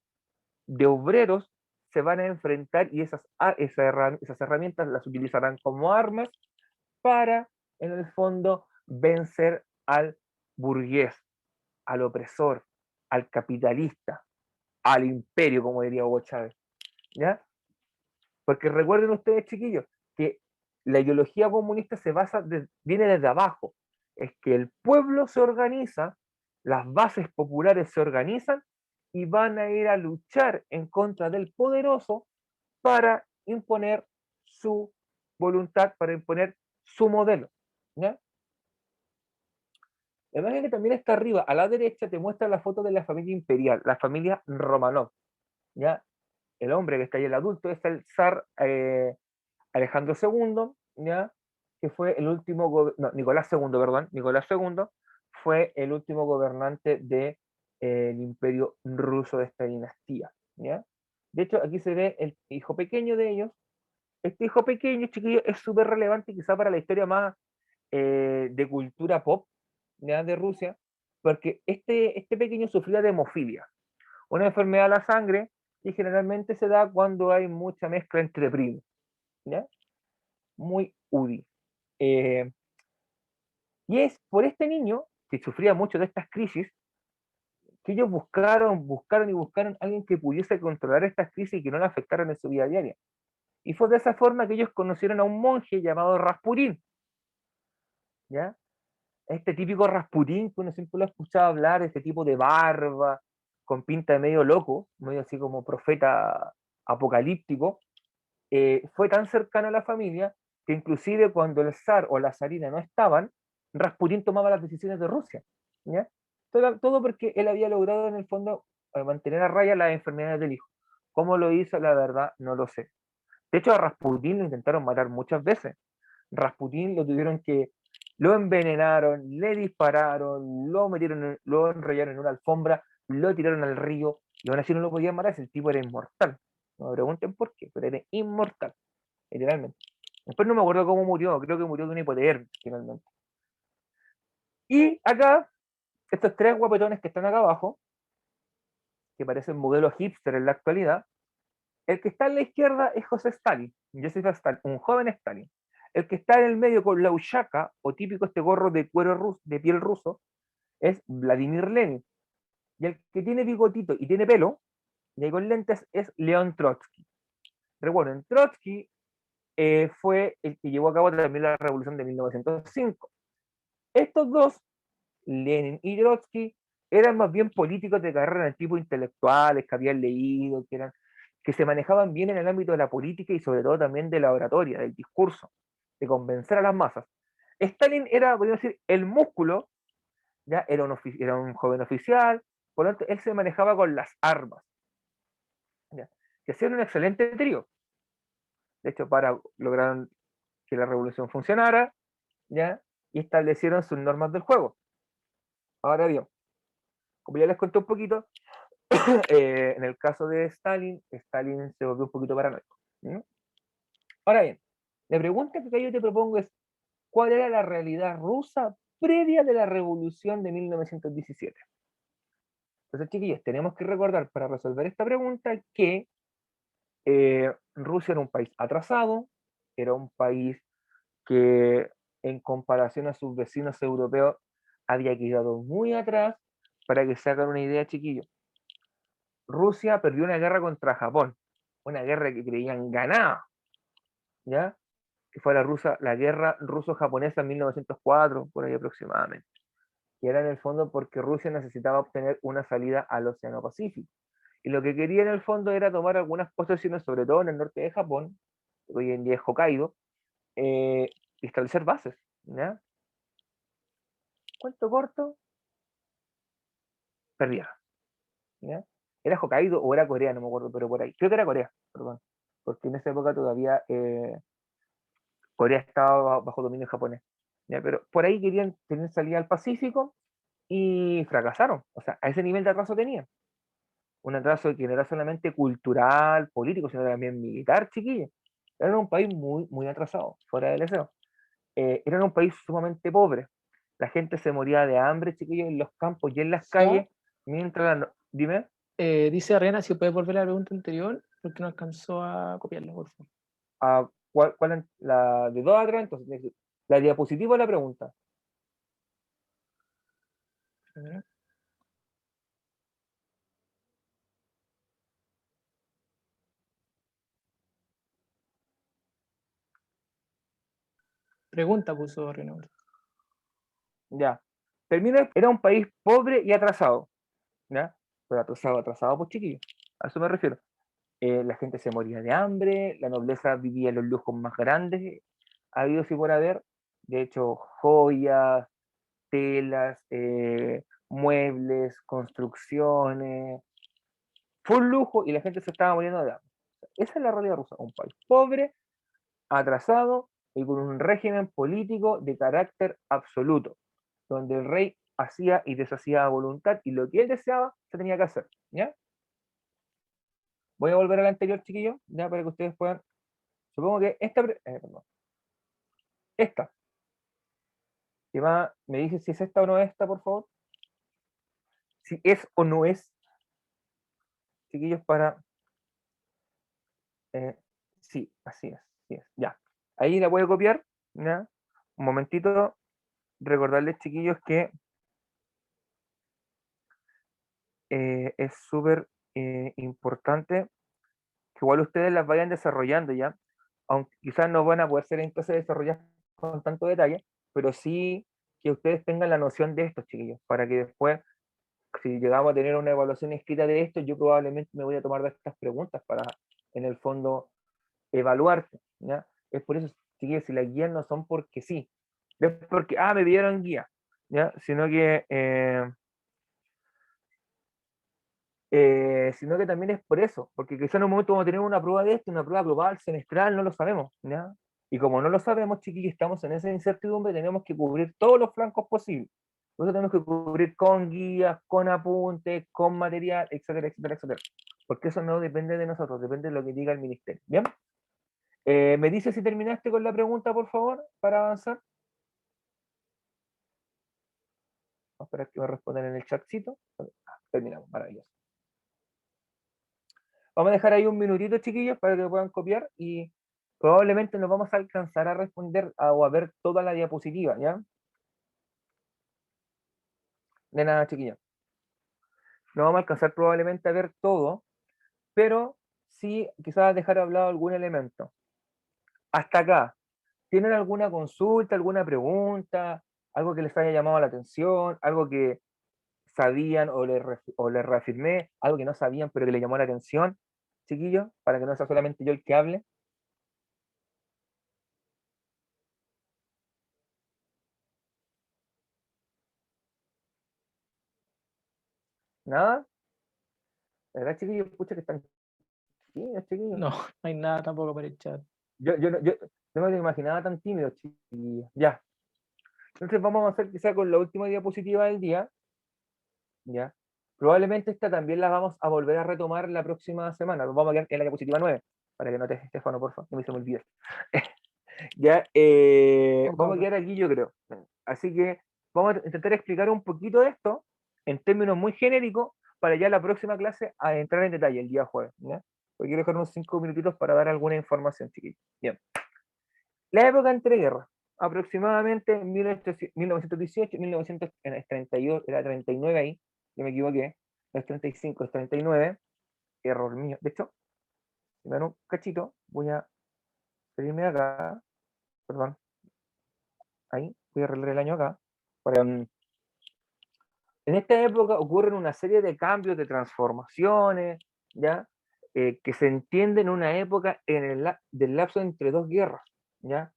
de obreros se van a enfrentar, y esas herramientas las utilizarán como armas para, en el fondo, vencer al burgués, al opresor, al capitalista, al imperio, como diría Hugo Chávez. ¿Ya? Porque recuerden ustedes, chiquillos, que la ideología comunista viene desde abajo. Es que el pueblo se organiza, las bases populares se organizan y van a ir a luchar en contra del poderoso para imponer su voluntad, para imponer su modelo. ¿Ya? La imagen que también está arriba, a la derecha, te muestra la foto de la familia imperial, la familia Romanov. ¿Ya? El hombre que está ahí, el adulto, es el zar Alejandro II, ¿ya? Que fue el último, no, Nicolás II, perdón, Nicolás II fue el último gobernante del imperio ruso de esta dinastía. ¿Ya? De hecho, aquí se ve el hijo pequeño de ellos. Este hijo pequeño, chiquillo, es súper relevante quizá para la historia más de cultura pop, ¿ya? De Rusia, porque este pequeño sufría de hemofilia, una enfermedad de la sangre que generalmente se da cuando hay mucha mezcla entre primos. ¿Ya? Muy UDI. Y es por este niño, que sufría mucho de estas crisis, que ellos buscaron a alguien que pudiese controlar estas crisis y que no le afectaran en su vida diaria. Y fue de esa forma que ellos conocieron a un monje llamado Rasputín. ¿Ya? Este típico Rasputín que uno siempre lo ha escuchado hablar, este tipo de barba, con pinta de medio loco, medio así como profeta apocalíptico, fue tan cercano a la familia que inclusive cuando el zar o la zarina no estaban, Rasputín tomaba las decisiones de Rusia. ¿Ya? Todo porque él había logrado en el fondo mantener a raya las enfermedades del hijo. ¿Cómo lo hizo? La verdad, no lo sé. De hecho, a Rasputín lo intentaron matar muchas veces. Rasputín lo envenenaron, le dispararon, lo enrollaron en una alfombra, lo tiraron al río, y aún así no lo podían matar. El tipo era inmortal. No me pregunten por qué, pero era inmortal, literalmente. Después no me acuerdo cómo murió, creo que murió de una hipotermia, finalmente. Y acá, estos tres guapetones que están acá abajo, que parecen modelos hipster en la actualidad, el que está en la izquierda es José Stalin, Joseph Stalin, un joven Stalin. El que está en el medio con la ushaka, o típico este gorro de cuero de piel ruso, es Vladimir Lenin. Y el que tiene bigotito y tiene pelo, y ahí con lentes, es León Trotsky. Recuerden, Trotsky fue el que llevó a cabo también la revolución de 1905. Estos dos, Lenin y Trotsky, eran más bien políticos de carrera, de tipo intelectuales, que habían leído, que se manejaban bien en el ámbito de la política y sobre todo también de la oratoria, del discurso, de convencer a las masas. Stalin era, podríamos decir, el músculo, ya era un joven oficial, por lo tanto, él se manejaba con las armas, ¿ya? Que hacían un excelente trío. De hecho, para lograr que la revolución funcionara, ¿ya? Y establecieron sus normas del juego. Ahora bien, como ya les conté un poquito, en el caso de Stalin, Stalin se volvió un poquito paranoico, ¿no? Ahora bien, la pregunta que yo te propongo es, ¿cuál era la realidad rusa previa de la revolución de 1917? Entonces, chiquillos, tenemos que recordar para resolver esta pregunta que Rusia era un país atrasado, era un país que en comparación a sus vecinos europeos había quedado muy atrás. Para que se hagan una idea, chiquillos, Rusia perdió una guerra contra Japón, una guerra que creían ganada, ¿ya? Que fue la guerra ruso-japonesa en 1904, por ahí aproximadamente, que era en el fondo porque Rusia necesitaba obtener una salida al Océano Pacífico. Y lo que quería en el fondo era tomar algunas posesiones, sobre todo en el norte de Japón, que hoy en día es Hokkaido, y establecer bases, ¿ya? Cuento corto, perdieron, ¿ya? Era Hokkaido o era Corea, no me acuerdo, pero por ahí. Creo que era Corea, perdón. Porque en esa época todavía Corea estaba bajo dominio japonés, ¿ya? Pero por ahí querían tener salida al Pacífico y fracasaron. O sea, a ese nivel de atraso tenían. Un atraso que no era solamente cultural, político, sino también militar, chiquillos. Era un país muy, muy atrasado, fuera del deseo. Era un país sumamente pobre. La gente se moría de hambre, chiquillos, en los campos y en las calles, mientras Dime. Dice Ariana si puedes volver a la pregunta anterior, porque no alcanzó a copiarla, por favor. La de 2 atrás, entonces, la diapositiva o la pregunta. Pregunta puso Renault. Ya. Termino, era un país pobre y atrasado, ¿ya? Pero atrasado, pues chiquillos. A eso me refiero. La gente se moría de hambre, la nobleza vivía en los lujos más grandes, habidos y por haber. De hecho, joyas, telas, muebles, construcciones. Fue un lujo y la gente se estaba muriendo de hambre. Esa es la realidad rusa. Un país pobre, atrasado y con un régimen político de carácter absoluto, donde el rey hacía y deshacía a voluntad y lo que él deseaba se tenía que hacer, ¿ya? Voy a volver al anterior, chiquillo, ya para que ustedes puedan. Supongo que esta. Me dice si es esta o no esta, por favor. Si es o no es, chiquillos, para. Sí, así es, sí es. Ya. Ahí la voy a copiar, ¿ya? Un momentito. Recordarles, chiquillos, que es súper importante que igual ustedes las vayan desarrollando ya, aunque quizás no van a poder ser entonces desarrolladas con tanto detalle, pero sí que ustedes tengan la noción de esto, chiquillos, para que después, si llegamos a tener una evaluación escrita de esto, yo probablemente me voy a tomar de estas preguntas para, en el fondo, evaluarte, ¿ya? Es por eso, chiquillos, si las guías no son porque sí, no es porque, me pidieron guía, ¿ya? Sino que también es por eso, porque quizá en un momento vamos a tener una prueba de esto, una prueba global, semestral, no lo sabemos, ¿ya? Y como no lo sabemos, chiquillos, estamos en esa incertidumbre, tenemos que cubrir todos los flancos posibles. Por eso tenemos que cubrir con guías, con apuntes, con material, etcétera, etcétera, etcétera. Porque eso no depende de nosotros, depende de lo que diga el ministerio, ¿bien? ¿Me dices si terminaste con la pregunta, por favor, para avanzar? Vamos a esperar que me respondan en el chatcito. Terminamos, maravilloso. Vamos a dejar ahí un minutito, chiquillos, para que puedan copiar y probablemente nos vamos a alcanzar a responder o a ver toda la diapositiva, ¿ya? De nada, chiquillos. No vamos a alcanzar probablemente a ver todo, pero sí quizás dejar hablado algún elemento. Hasta acá, ¿tienen alguna consulta, alguna pregunta, algo que les haya llamado la atención, algo que sabían o les reafirmé, algo que no sabían pero que les llamó la atención, chiquillos, para que no sea solamente yo el que hable? ¿Nada? ¿Verdad, chiquillos? Pucha que están tímidos, chiquillos. No, no hay nada tampoco para el chat. Yo no me lo imaginaba tan tímido, chiquillos. Ya. Entonces vamos a avanzar quizá con la última diapositiva del día. ¿Ya? Probablemente esta también la vamos a volver a retomar la próxima semana. Vamos a quedar en la diapositiva 9, para que notes, Estefano, por favor, no me se me olvide. Ya, vamos a quedar aquí, yo creo. Así que vamos a intentar explicar un poquito de esto en términos muy genéricos para ya la próxima clase a entrar en detalle el día jueves. ¿Ya? Porque quiero dejar unos 5 minutitos para dar alguna información, chiquillos. Bien. La época entre guerras, aproximadamente en 1918, 1932, era 39 ahí, yo me equivoqué, no es 35, es 39, error mío. De hecho, si me dan un cachito, voy a salirme de acá, perdón, ahí, voy a arreglar el año acá. En esta época ocurren una serie de cambios, de transformaciones, ¿ya? Que se entienden en una época del lapso entre dos guerras, ¿ya?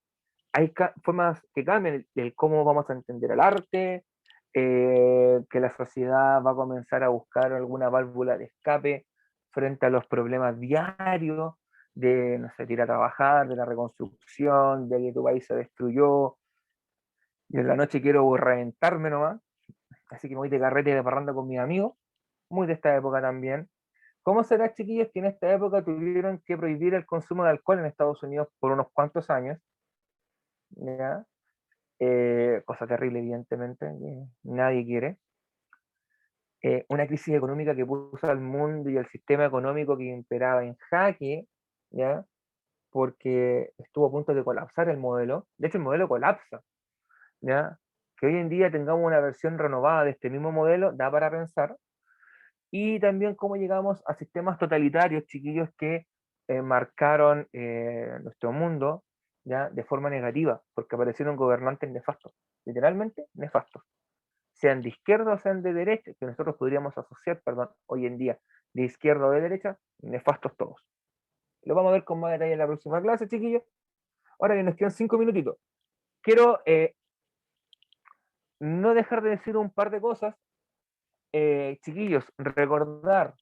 Hay formas que cambian el cómo vamos a entender el arte, que la sociedad va a comenzar a buscar alguna válvula de escape frente a los problemas diarios de, no sé, ir a trabajar, de la reconstrucción, de que tu país se destruyó, y en la noche quiero reventarme nomás, así que me voy de carrete de parranda con mis amigos, muy de esta época también. ¿Cómo será, chiquillos, que en esta época tuvieron que prohibir el consumo de alcohol en Estados Unidos por unos cuantos años? ¿Ya? Cosa terrible, evidentemente, que nadie quiere. Una crisis económica que puso al mundo y al sistema económico que imperaba en jaque, ¿ya? Porque estuvo a punto de colapsar el modelo. De hecho, el modelo colapsa, ¿ya? Que hoy en día tengamos una versión renovada de este mismo modelo, da para pensar. Y también cómo llegamos a sistemas totalitarios, chiquillos, que marcaron nuestro mundo, ¿ya? De forma negativa, porque aparecieron gobernantes nefastos, literalmente nefastos, sean de izquierda o sean de derecha, que nosotros podríamos asociar, perdón, hoy en día, de izquierda o de derecha, nefastos todos. Lo vamos a ver con más detalle en la próxima clase, chiquillos. Ahora que nos quedan 5 minutitos, quiero no dejar de decir un par de cosas. Chiquillos, recordar,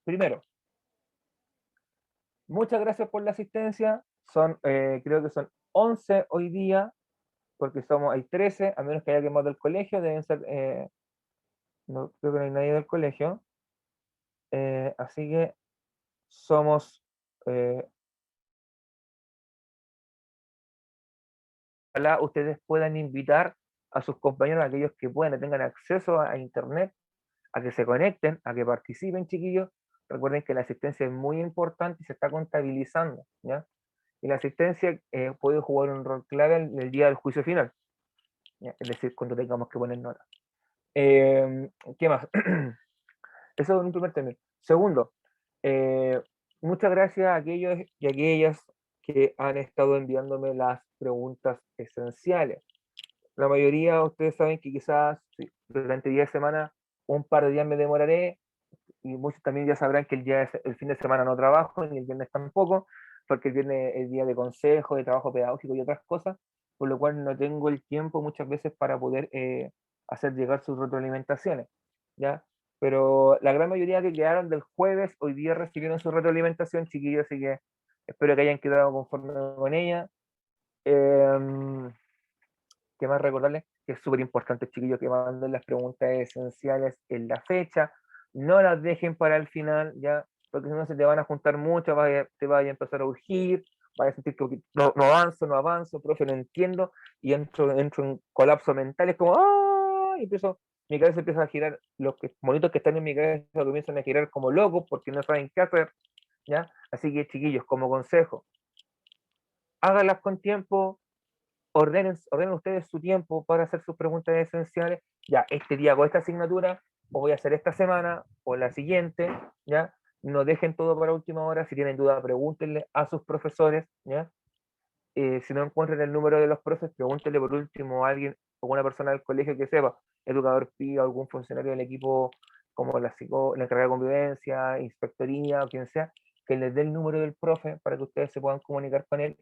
primero, muchas gracias por la asistencia. Creo que son 11 hoy día, porque hay 13, a menos que haya alguien más del colegio, deben ser, no creo que no hay nadie del colegio. Así que somos, ojalá ustedes puedan invitar a sus compañeros, a aquellos que puedan, tengan acceso a internet, a que se conecten, a que participen, chiquillos. Recuerden que la asistencia es muy importante y se está contabilizando, ¿ya? Y la asistencia puede jugar un rol clave en el día del juicio final, ¿ya? Es decir, cuando tengamos que poner nota. ¿Qué más? Eso es un primer término. Segundo, muchas gracias a aquellos y aquellas que han estado enviándome las preguntas esenciales. La mayoría, ustedes saben que quizás sí, durante 10 semanas, un par de días me demoraré, y muchos también ya sabrán que el fin de semana no trabajo, ni el viernes tampoco, porque el viernes es día de consejo, de trabajo pedagógico y otras cosas, por lo cual no tengo el tiempo muchas veces para poder hacer llegar sus retroalimentaciones, ¿ya? Pero la gran mayoría que quedaron del jueves, hoy día recibieron su retroalimentación, chiquillos, así que espero que hayan quedado conformes con ella. ¿Qué más recordarles? Que es súper importante, chiquillos, que manden las preguntas esenciales en la fecha, no las dejen para el final, ya, porque si no se te van a juntar muchas, te vaya a empezar a urgir, vaya a sentir que no avanzo, profe, no entiendo, y entro en colapso mental, es como, ¡ah! Y mi cabeza empieza a girar, los monitos que están en mi cabeza comienzan a girar como locos porque no saben qué hacer, ¿ya? Así que, chiquillos, como consejo, háganlas con tiempo, ordenen ustedes su tiempo para hacer sus preguntas esenciales. Ya, este día hago esta asignatura, o voy a hacer esta semana, o la siguiente, ¿ya? No dejen todo para última hora. Si tienen duda, pregúntenle a sus profesores, ¿ya? Si no encuentran el número de los profes, pregúntenle por último a alguien, o una persona del colegio que sepa, educador PIA, algún funcionario del equipo, como la encargada de convivencia, inspectoría, o quien sea, que les dé el número del profe para que ustedes se puedan comunicar con él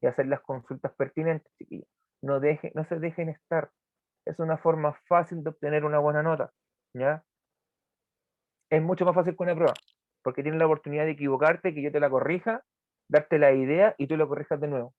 y hacer las consultas pertinentes, chiquillos. No se dejen estar. Es una forma fácil de obtener una buena nota, ¿ya? Es mucho más fácil que una prueba, porque tienes la oportunidad de equivocarte, que yo te la corrija, darte la idea y tú la corrijas de nuevo.